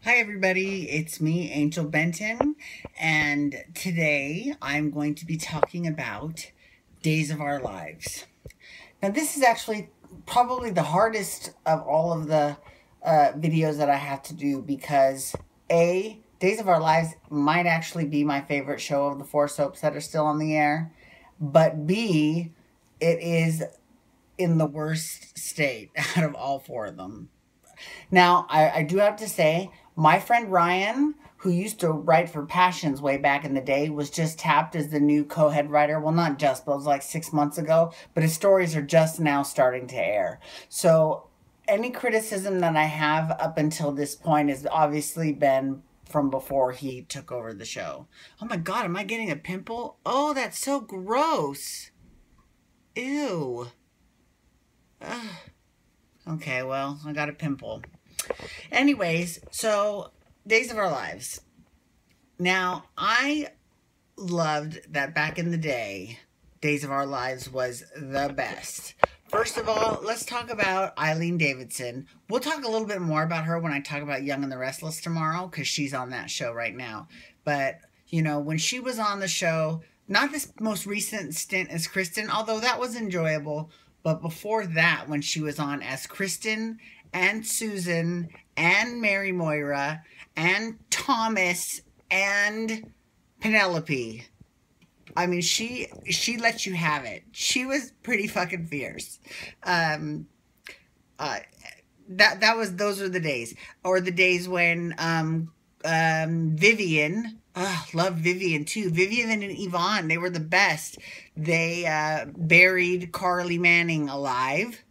Hi everybody, it's me, Angel Benton, and today I'm going to be talking about Days of Our Lives. Now this is actually probably the hardest of all of the videos that I have to do because A, Days of Our Lives might actually be my favorite show of the 4 soaps that are still on the air, but B, it is in the worst state out of all 4 of them. Now, I do have to say, my friend Ryan, who used to write for Passions way back in the day, was just tapped as the new co-head writer. Well, not just, but it was like 6 months ago. But his stories are just now starting to air. So any criticism that I have up until this point has obviously been from before he took over the show. Oh my God, am I getting a pimple? Oh, that's so gross. Ew. Ugh. Okay, well, I got a pimple. Anyways, so Days of Our Lives. Now, I loved that back in the day, Days of Our Lives was the best. First of all, let's talk about Eileen Davidson. We'll talk a little bit more about her when I talk about Young and the Restless tomorrow, because she's on that show right now. But, you know, when she was on the show, not this most recent stint as Kristen, although that was enjoyable, but before that, when she was on as Kristen and Susan and Mary Moira and Thomas and Penelope. I mean, she let you have it. She was pretty fucking fierce. Those were the days. Or the days when Vivian, love Vivian too. Vivian and Yvonne, they were the best. They buried Carly Manning alive.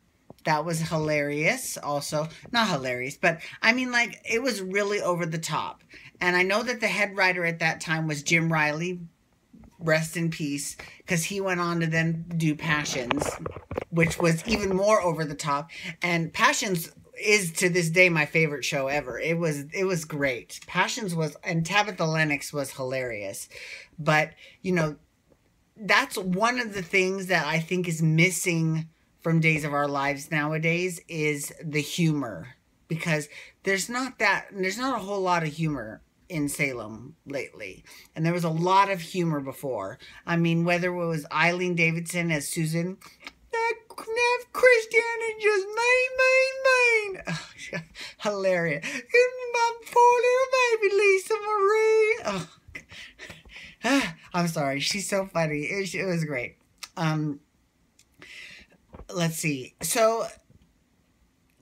That was hilarious also. Not hilarious, but I mean, like, it was really over the top. And I know that the head writer at that time was Jim Riley, rest in peace, because he went on to then do Passions, which was even more over the top. And Passions is to this day my favorite show ever. It was great. Passions was, and Tabitha Lennox was hilarious. But, you know, that's one of the things that I think is missing from Days of Our Lives nowadays is the humor, because there's not a whole lot of humor in Salem lately, and there was a lot of humor before. I mean, whether it was Eileen Davidson as Susan, that Christian is just main. Oh, hilarious. My poor little baby Lisa Marie. Oh, I'm sorry, she's so funny. It was great. Let's see. So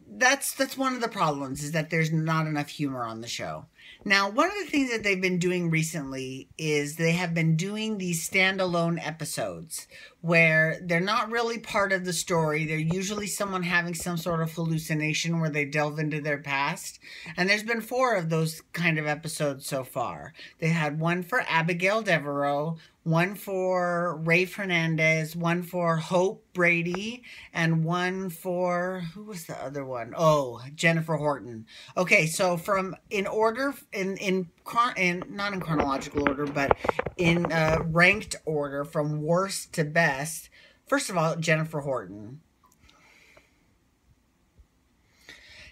that's one of the problems, is that there's not enough humor on the show. Now, one of the things that they've been doing recently is they have been doing these standalone episodes where they're not really part of the story. They're usually someone having some sort of hallucination where they delve into their past. And there's been 4 of those kind of episodes so far. They had one for Abigail Devereaux, one for Rafe Hernandez, one for Hope Brady, and one for, who was the other one? Oh, Jennifer Horton. Okay, so from, in order, not in chronological order, but in ranked order from worst to best. First of all, Jennifer Horton.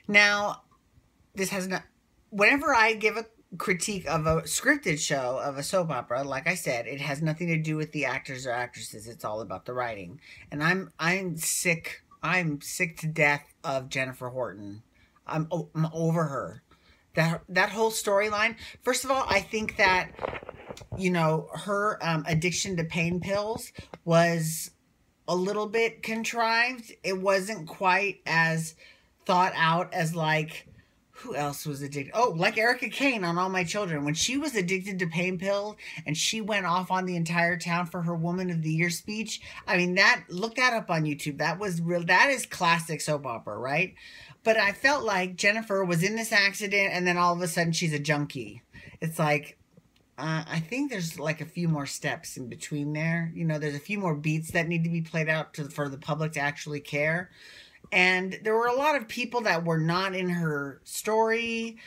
Now, this has not, whenever I give a critique of a scripted show, of a soap opera, like I said, it has nothing to do with the actors or actresses. It's all about the writing. And I'm sick to death of Jennifer Horton. I'm over her. That whole storyline. First of all, I think that, you know, her addiction to pain pills was a little bit contrived. It wasn't quite as thought out as, like, who else was addicted? Oh, like Erica Kane on All My Children. When she was addicted to pain pills and she went off on the entire town for her Woman of the Year speech. I mean, look that up on YouTube. That was real. That is classic soap opera, right? But I felt like Jennifer was in this accident and then all of a sudden she's a junkie. It's like, I think there's like a few more steps in between there. You know, there's a few more beats that need to be played out for the public to actually care. And there were a lot of people that were not in her story.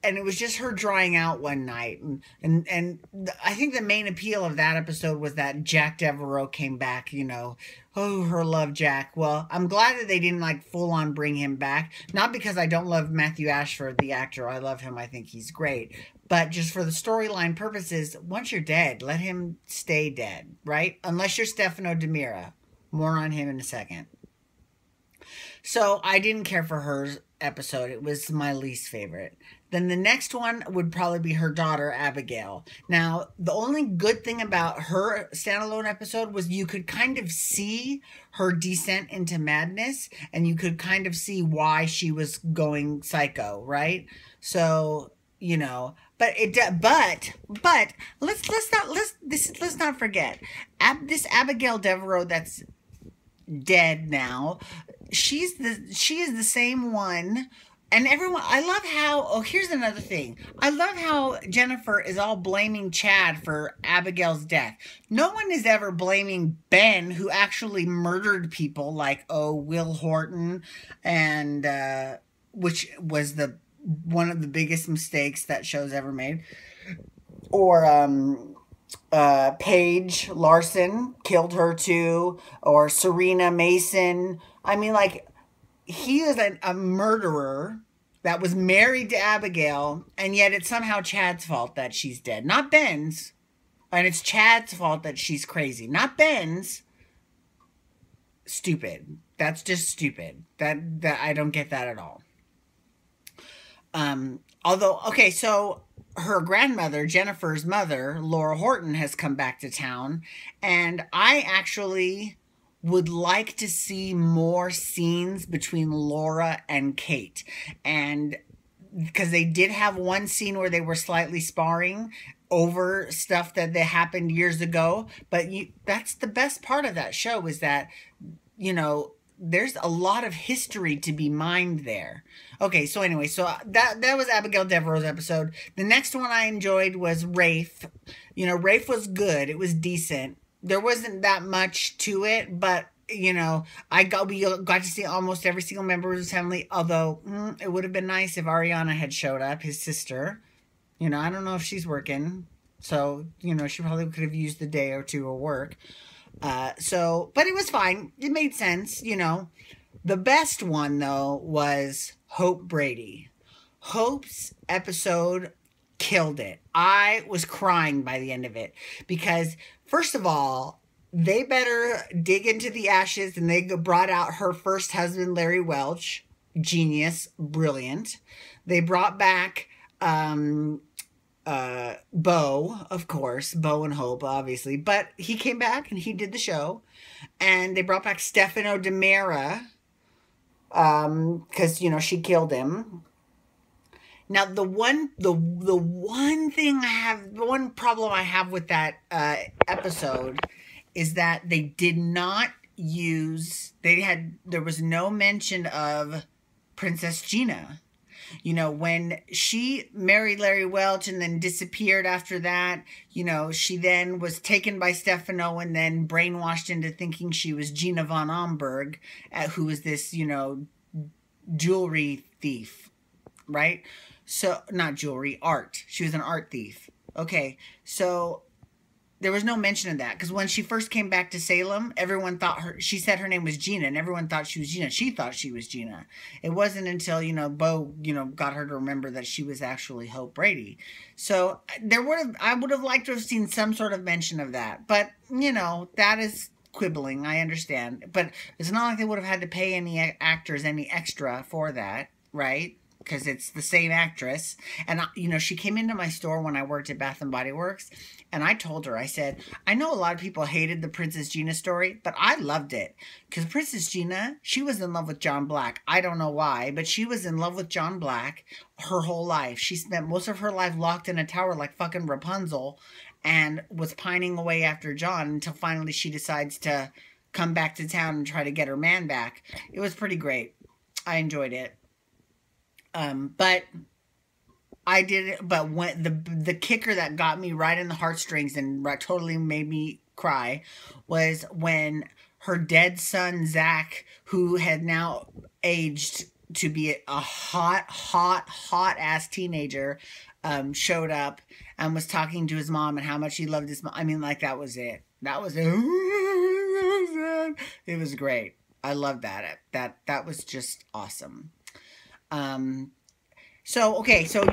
and it was just her drying out one night. And I think the main appeal of that episode was that Jack Devereaux came back, you know. Oh, her love Jack. Well, I'm glad that they didn't like full on bring him back. Not because I don't love Matthew Ashford, the actor. I love him. I think he's great. But just for the storyline purposes, once you're dead, let him stay dead, right? Unless you're Stefano DiMera. More on him in a second. So I didn't care for her episode. It was my least favorite. Then the next one would probably be her daughter, Abigail. Now, the only good thing about her standalone episode was you could kind of see her descent into madness, and you could kind of see why she was going psycho, right? So, you know, but let's not forget this Abigail Devereaux that's dead now. She is the same one. And everyone, I love how, oh, here's another thing. I love how Jennifer is all blaming Chad for Abigail's death. No one is ever blaming Ben, who actually murdered people like, oh, Will Horton, and, which was one of the biggest mistakes that show's ever made. Or, Paige Larson killed her too. Or Serena Mason. I mean, like, he is a murderer that was married to Abigail, and yet it's somehow Chad's fault that she's dead. Not Ben's. And it's Chad's fault that she's crazy. Not Ben's. Stupid. That's just stupid. That I don't get that at all. Although, okay, so her grandmother, Jennifer's mother, Laura Horton, has come back to town, and I actually would like to see more scenes between Laura and Kate. And because they did have one scene where they were slightly sparring over stuff that happened years ago. But that's the best part of that show, is that, you know, there's a lot of history to be mined there. Okay, so anyway, so that was Abigail Devereaux's episode. The next one I enjoyed was Rafe. You know, Rafe was good. It was decent. There wasn't that much to it, but, you know, we got to see almost every single member of his family, although it would have been nice if Ariana had showed up, his sister. You know, I don't know if she's working, so, you know, she probably could have used the day or two of work. But it was fine. It made sense, you know. The best one, though, was Hope Brady. Hope's episode killed it. I was crying by the end of it because, first of all, they better dig into the ashes, and they brought out her first husband, Larry Welch. Genius. Brilliant. They brought back Bo, of course. Bo and Hope, obviously. But he came back, and he did the show. And they brought back Stefano DiMera, because, you know, she killed him. Now, the one problem I have with that episode is that they did not use, there was no mention of Princess Gina. You know, when she married Larry Welch and then disappeared after that, you know, she then was taken by Stefano and then brainwashed into thinking she was Gina von Omberg, who was this, you know, jewelry thief, right? So, not jewelry, art. She was an art thief. Okay, so there was no mention of that, because when she first came back to Salem, everyone thought she said her name was Gina, and everyone thought she was Gina. She thought she was Gina. It wasn't until, you know, Bo, you know, got her to remember that she was actually Hope Brady. So I would have liked to have seen some sort of mention of that. But, you know, that is quibbling. I understand. But it's not like they would have had to pay any actors any extra for that, right? Because it's the same actress. And, you know, she came into my store when I worked at Bath & Body Works, and I told her, I said, I know a lot of people hated the Princess Gina story, but I loved it. Because Princess Gina, she was in love with John Black. I don't know why, but she was in love with John Black her whole life. She spent most of her life locked in a tower like fucking Rapunzel and was pining away after John until finally she decides to come back to town and try to get her man back. It was pretty great. I enjoyed it. But when the kicker that got me right in the heartstrings and totally made me cry was when her dead son, Zach, who had now aged to be a hot ass teenager, showed up and was talking to his mom and how much he loved his mom. I mean, like, that was it. That was it. It was great. I love that. That was just awesome. So, okay, so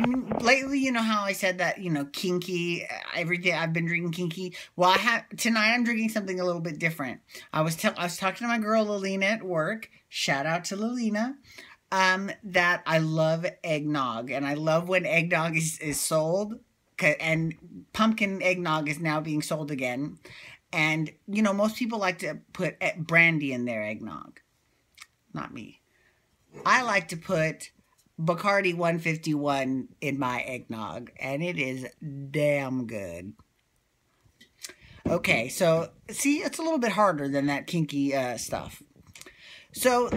lately, you know how I said that, you know, kinky, every day I've been drinking kinky. Well, tonight I'm drinking something a little bit different. I was talking to my girl, Lilina, at work. Shout out to Lilina. That I love eggnog, and I love when eggnog is sold, and pumpkin eggnog is now being sold again. And, you know, most people like to put brandy in their eggnog. Not me. I like to put Bacardi 151 in my eggnog, and it is damn good. Okay, so, see, it's a little bit harder than that kinky stuff. So,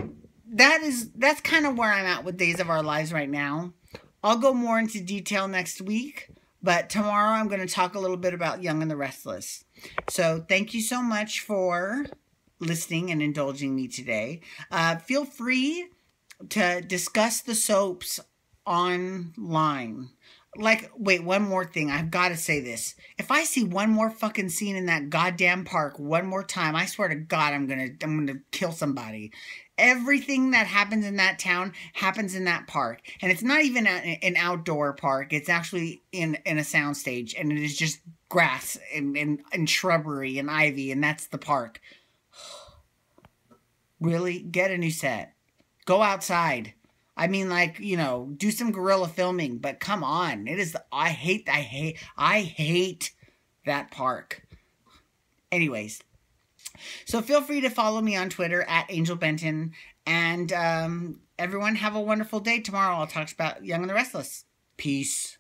that's kind of where I'm at with Days of Our Lives right now. I'll go more into detail next week, but tomorrow I'm going to talk a little bit about Young and the Restless. So, thank you so much for listening and indulging me today. Feel free to discuss the soaps online. Like, wait, one more thing. I've got to say this. If I see one more fucking scene in that goddamn park one more time, I swear to God, I'm gonna kill somebody. Everything that happens in that town happens in that park. And it's not even an outdoor park. It's actually in a soundstage. And it is just grass and shrubbery and ivy. And that's the park. Really? Get a new set. Go outside. I mean, like, you know, do some guerrilla filming, but come on. It is, I hate that park. Anyways, so feel free to follow me on Twitter at Angel Benton, and everyone have a wonderful day. Tomorrow I'll talk about Young and the Restless. Peace.